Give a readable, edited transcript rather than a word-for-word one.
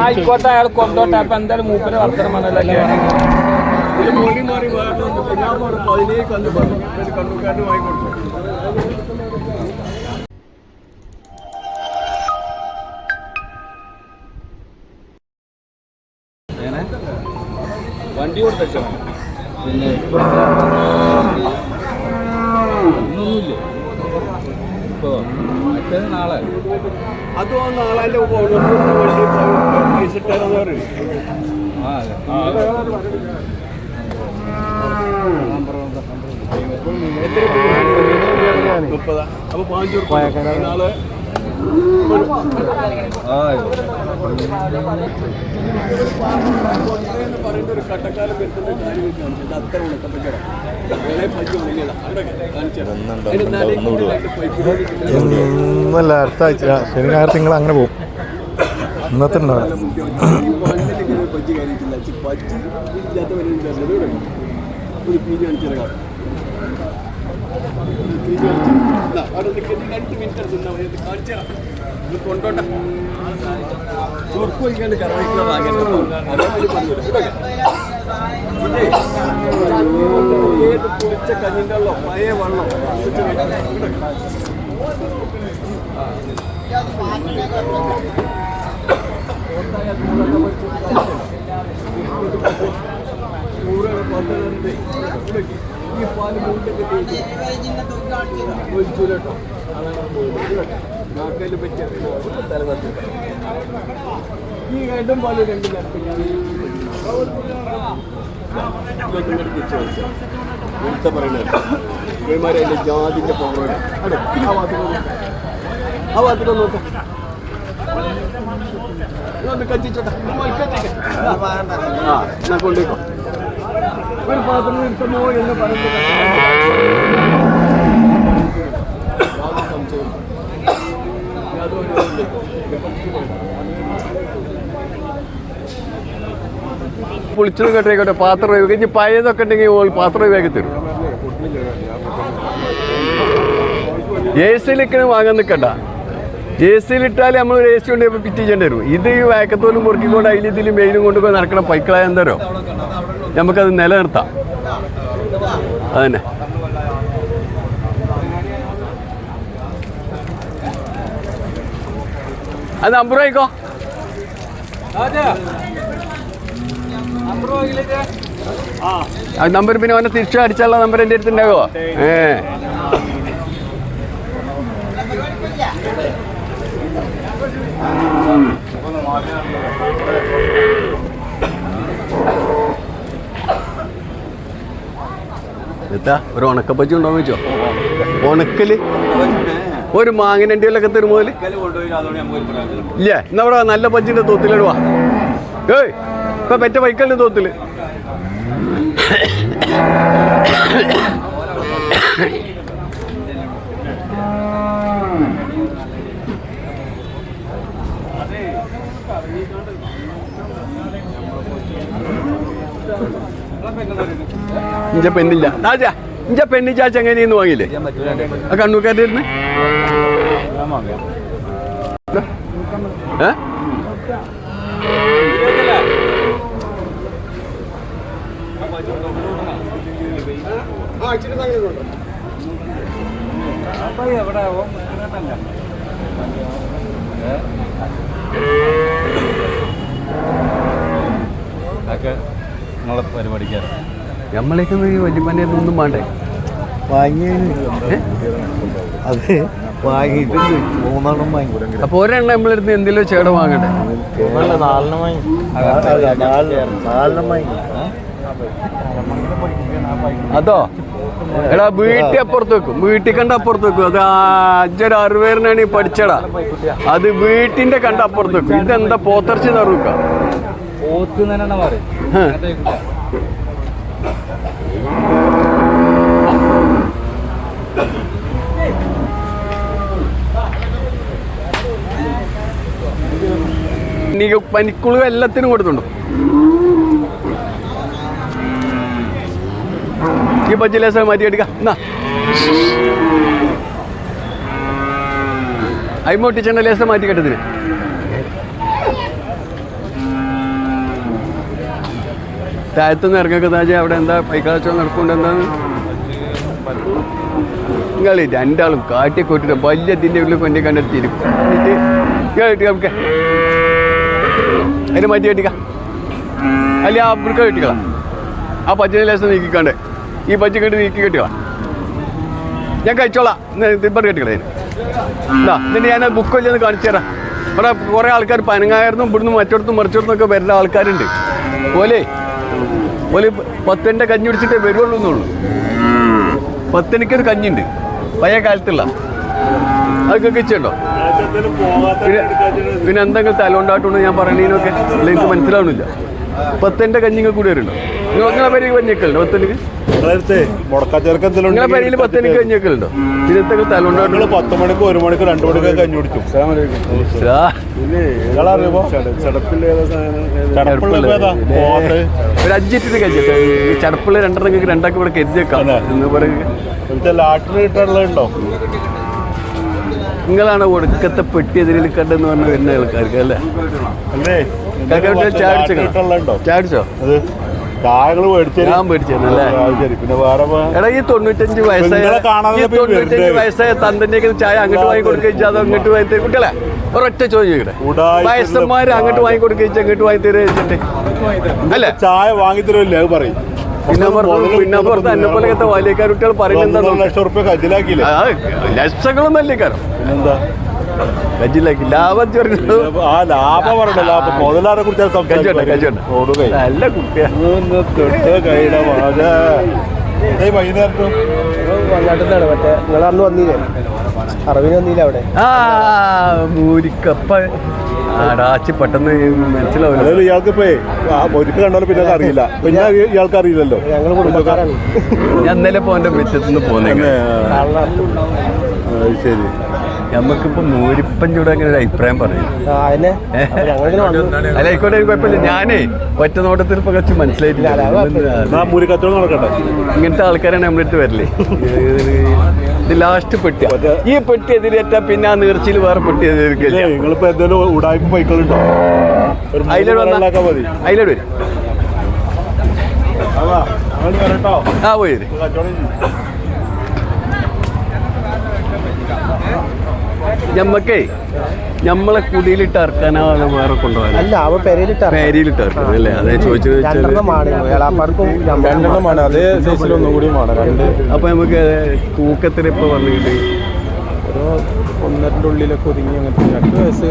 ആയിക്കോട്ടെ, അയാൾ കൊണ്ടോട്ടെ. അപ്പൊ എന്തായാലും മൂപ്പര് വർത്തമാനമല്ലേ മോളി മാറി വേറെ ഞാൻ അതിലേക്ക് കണ്ണുകാരന് വാങ്ങിക്കൊടുത്തു. വണ്ടി കൊടുത്തോ? പിന്നെ ഒന്നുമില്ലേ ഇപ്പോ മറ്റേത് നാളെ അതും ആ നാളെ പൈസ ഇട്ടാരെന്ന് പറയും. അപ്പൊ 5 നാളെ പറയുന്ന ഒരു കട്ടക്കാലം വരുത്തുന്ന അത്ര ഉണക്കപ്പച്ചട ഒന്നല്ല അടുത്ത ആഴ്ച ശനി ഞായർ തിങ്കൾ അങ്ങനെ പോകും. ഇന്നത്തെ ഉണ്ടാവില്ല. പജ്ജി കാര്യത്തില്ല. പജ്ജി ഇല്ലാത്ത ഒരു പീജി കാണിച്ചത് കാണും. അവിടെ നിൽക്കുന്ന 2 മിനിറ്റ് എടുത്തുണ്ടാവും. കാണിച്ചാ കൊണ്ടോട്ടെ ചുരുക്കൊഴിക്കാണ്ട് കറവയ്ക്കുന്ന ഭാഗ്യം ഏത് പൊടിച്ച കഞ്ഞിൻ്റെ വെള്ളം പഴയ വെള്ളം ഈ പാല് ഒഴിച്ചൂലട്ടോ. നാക്കല് പറ്റിയ തലവത്തി ഈ രണ്ടും പാല് 2 നേരത്തെ ഞാൻ പറയുന്നത് ഇവന്മാരെ അതിൻ്റെ ജാതിൻ്റെ പവറാണ്. അതെ, ആ ഭാഗത്തേക്ക് നോക്കാം. ഒന്ന് കത്തിച്ചോട്ടെ. ആ ഞാൻ കൊണ്ടേക്കോ. ഒരു പാത്രം എടുത്തമോ എന്ന് പറയുന്നത് സംശയം. പൊളിച്ചത് കേട്ടേക്കോട്ടെ. പാത്രം ഇനി പഴയതൊക്കെ ഉണ്ടെങ്കിൽ പാത്രം വേഗം തരും. എ സിയിലിങ്ങനെ വാങ്ങാൻ നിൽക്കണ്ട. എ സിയിലിട്ടാൽ നമ്മൾ ഒരു എ സി കൊണ്ട് ഫിറ്റ് ചെയ്യേണ്ടി വരും. ഇത് ഈ വാക്കത്തോലും മുറുക്കിക്കൊണ്ട് അതിൽ ഇതിൽ മെയിനും കൊണ്ടുപോയി നടക്കണ പൈക്കളായ എന്തോ നമുക്കത് നിലനിർത്താം. അതന്നെ അത് നമ്പർ ആയിക്കോ. നമ്പർ പിന്നെ അവനെ തിരിച്ചു അടിച്ചുള്ള നമ്പർ എൻ്റെ അടുത്ത് ഉണ്ടാകുമോ? എത്താ ഒരു ഉണക്കപ്പച്ചി ഉണ്ടോന്ന് വെച്ചോ? ഉണക്കല് ഒരു മാങ്ങിൻ്റെ അണ്ടിയിലൊക്കെ തരുമ്പോൾ ഇല്ല. എന്നവിടെ നല്ല പച്ചിൻ്റെ തോത്തിലിടുവാ. ഏയ് ഇപ്പൊ പെറ്റ പൈക്കലിൻ്റെ തോത്തില് ഇഞ്ച പെണ്ണില്ല. രാജാ ഇഞ്ച പെണ്ണി ചാച്ച എങ്ങനെയെന്ന് വാങ്ങിയില്ലേ ആ കണ്ണൂക്കാരുടെ ഇരുന്ന്? നിങ്ങളെ പരിപാടിക്കാറ് നമ്മളേക്ക് വലിയ പണിയൊന്നും വേണ്ടേ? വാങ്ങി അത് വാങ്ങിയിട്ട് 3 വാങ്ങി. അപ്പോൾ ഒരെണ്ണം നമ്മളെടുത്ത് എന്തെങ്കിലും ചേട വാങ്ങണ്ടേ? 4 വാങ്ങി. അതോ എടാ വീട്ടിൽ അപ്പുറത്ത് വെക്കും. വീട്ടിൽ കണ്ട അപ്പുറത്ത് വെക്കും. അത് 5-6 പഠിച്ചടാ. അത് വീട്ടിന്റെ കണ്ട അപ്പുറത്ത് വെക്കും. ഇതെന്താ പോത്തർച്ചി തറുക്ക? പോത്ത് തന്നെ പറയും. പനിക്കുളു എല്ലാത്തിനും കൊടുത്തുണ്ടോ ഈ ബജ്ജി ലേസം മാറ്റി എടുക്കാം എന്നാ അയിമൊട്ടിച്ചെണ്ണ ലേസം മാറ്റി കെട്ടതിന് താഴത്തുനിന്ന് ഇറങ്ങിക്കുന്ന അവിടെ എന്താ പൈക്കാച്ചോ നടക്കുന്നുണ്ട് എന്താന്ന് നിങ്ങൾ രണ്ടാളും കാട്ടിക്കൊട്ടിട്ട് വലിയതിൻ്റെ ഉള്ളിൽ കൊണ്ടി കണ്ടെത്തിരും നമുക്ക് അതിന് മാറ്റി കെട്ടിക്കാം അല്ലെ ആ വൃക്ക കെട്ടിക്കളാം ആ പച്ചരി ലേസം നീക്കിക്കാണ്ട് ഈ പച്ച കെട്ടി നീക്കി കെട്ടിക്കളാം ഞാൻ കഴിച്ചോളാം തിപ്പർ കെട്ടിക്കളെ എന്താ എന്നിട്ട് ഞാൻ ബുക്കില്ലെന്ന് കാണിച്ചു തരാം ഇവിടെ കുറേ ആൾക്കാർ പനങ്ങായിരുന്നു ഇവിടുന്ന് മറ്റോടത്തും മറിച്ചോടത്തുനിന്നൊക്കെ വരുന്ന ആൾക്കാരുണ്ട് ഓലെ 10 കഞ്ഞി കുടിച്ചിട്ടേ വരുള്ളൂ എന്നുള്ളൂ 10 കഞ്ഞിയുണ്ട് പഴയ കാലത്തുള്ള അതൊക്കെ ഇച്ചുണ്ടോ പിന്നെ എന്തെങ്കിലും തലോണ്ടാട്ടുണ്ടോ ഞാൻ പറയണതിനൊക്കെ അല്ലെങ്കിൽ എനിക്ക് മനസ്സിലാവണില്ല 10 കഞ്ഞിങ്ങൾ കൂടി വരുന്നുണ്ടോ നിങ്ങളെ പേര് കഞ്ഞിക്കലുണ്ടോ 10 നിങ്ങളെ പേരിൽ 10 കഞ്ഞിക്കലുണ്ടോ ഇതിനത്തെ തലോണ്ടാട്ടുള്ള 10 മണിക്ക് 1 മണിക്ക് 2 മണിക്ക് കഞ്ഞി കുടിക്കും ഒരു 5 ഇട്ടിട്ട് കഞ്ഞി ചടപ്പുള്ള 2 രണ്ടാക്കി ഇവിടെ കരുതിയേക്കാം എന്ന് പറയുക ലാട്ടിന് കിട്ടാനുള്ളതുണ്ടോ നിങ്ങളാണ് ഒടുക്കത്തെ പെട്ടി എതിരിൽ കണ്ടെന്ന് പറഞ്ഞ വരുന്ന ആൾക്കാർക്ക് അല്ലേ ചാടിച്ചോ ഞാൻ പേടിച്ചല്ലേ എടാ ഈ 95 വയസ്സായ തന്തൻ്റെയൊക്കെ ചായ അങ്ങോട്ട് വാങ്ങി കൊടുക്കുക അതോ അങ്ങോട്ട് വാങ്ങി തരും കുട്ടികളെ ഒരൊറ്റ ചോദിക്കട്ടെ വയസ്സന്മാർ അങ്ങോട്ട് വാങ്ങി കൊടുക്കുക അങ്ങോട്ട് വാങ്ങി തരുക വെച്ചിട്ട് അല്ലേ ചായ വാങ്ങി തരുമല്ലേ അത് പറയും പിന്നെ പുറത്ത് എന്നെ പോലത്തെ വലിയക്കാർ കുട്ടികൾ പറയുന്നത് ലക്ഷങ്ങളൊന്നും അല്ലേ കാരണം എന്താ കജിലാക്കി ലാഭം ആ ലാഭം പറയണല്ലോ മുതലാറെ കുറിച്ച് നല്ല കുട്ടിയാ വൈകുന്നേരത്തും വയനാട്ടിലാണ് മറ്റേ നിങ്ങൾ അന്ന് വന്നില്ലേ അറിവിന് വന്നില്ല അവിടെ ആ മൂരിക്കപ്പ ആടാച്ചി പെട്ടെന്ന് മനസ്സിലാവില്ല അതായത് ഇയാൾക്ക് ഇപ്പോ ഒരിക്കൽ കണ്ടാലും പിന്നെ അറിയില്ല പിന്നെ ഇയാൾക്ക് അറിയില്ലല്ലോ ഞങ്ങൾ കുടുംബക്കാരാണ് ഞാൻ ഇന്നലെ പോന്റെ മുറ്റത്തുനിന്ന് പോന്നെ ശരി നമുക്കിപ്പോ മൂരിപ്പൻ ചൂട് അങ്ങനെ ഒരു അഭിപ്രായം പറയും അല്ല ആയിക്കോട്ടെ കുഴപ്പമില്ല ഞാനേ ഒറ്റ നോട്ടത്തിൽ ഇപ്പൊ കുറച്ച് മനസ്സിലായിട്ടില്ല ഇങ്ങനത്തെ ആൾക്കാരാണ് നമ്മളടുത്ത് വരല്ലേ ഇത് ലാസ്റ്റ് പെട്ടി ഈ പെട്ടി എതിരേറ്റാ പിന്നെ ആ നീർച്ചയിൽ വേറെ പെട്ടി എതിർക്കില്ല നിങ്ങളിപ്പോ എന്തെങ്കിലും ഉടായ്പ പൈക്കളുണ്ടോ അതിലോട് വരും ആ പോയി ഞമ്മക്കേ നമ്മളെ കുടിയിലിട്ട് ഇറക്കാനാണ് വേറെ കൊണ്ടുപോകാൻ അല്ല അവ പേരിലിട്ട് ഇറക്കണം അല്ലേ അതേ ചോദിച്ചത് അതേ സൈസിലൊന്നും കൂടി അപ്പൊ നമുക്ക് തൂക്കത്തിന് ഇപ്പൊ വന്നിട്ട് ഒരു 1-2 ഉള്ളിലൊക്കെ ഒതുങ്ങി അങ്ങനത്തെ 2 വയസ്സ്